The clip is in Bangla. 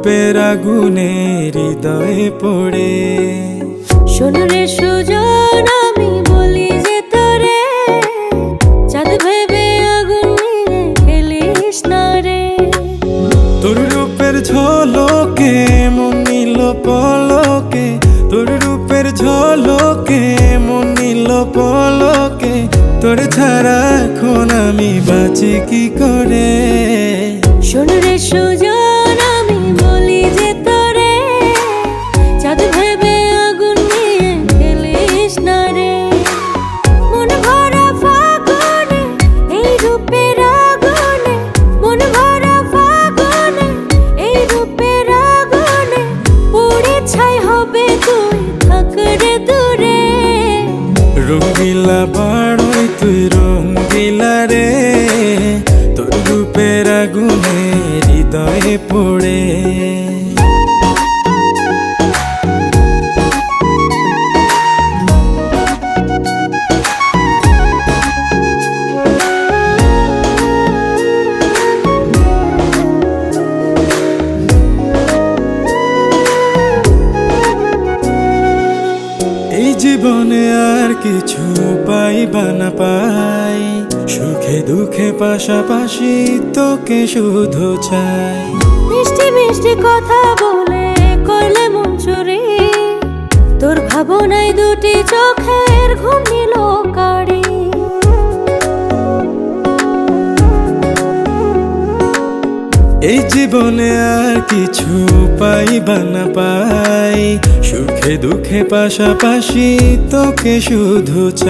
রূপের আগুনে হৃদয়ে পড়ে। শোন রে সুজন, আমি বলি যে তোরে, চাঁদ ভেবে আগুন নিয়ে খেলিস না রে। তোর রূপের ঝলকে মন নিল পলকে, তোর রূপের ঝলকে মন নিল পলকে। তোর ছাড়া এখন আমি বাঁচি কি করে। শোন রে সুজন, আমি বলি যে তোরে, চাঁদ ভেবে আগুন নিয়ে খেলিস না রে। মন ভরা ফাগুনে এই রূপের আগুনে, মন ভরা ফাগুনে এই রূপের আগুনে, পুড়ে ছাই হবে তুই থাক রে দূরে। রঙ্গিলা বাড়ই তুই রঙ্গিলা রে, তোর রূপের আগুনে হৃদয়ে পড়ে। এই জীবনে আর কিছু পাইবা না পাই, সুখে দুঃখে পাশাপাশি তোকে শুধু চাই। মিষ্টি মিষ্টি কথা বলে করলে মন চুরি, তোর ভাবনায় দুটি চোখের ঘুম নিল কাড়ি। এই জীবনে আর কিছু পাইবা না পাই, সুখে দুঃখে পাশাপাশি তোকে শুধু চাই।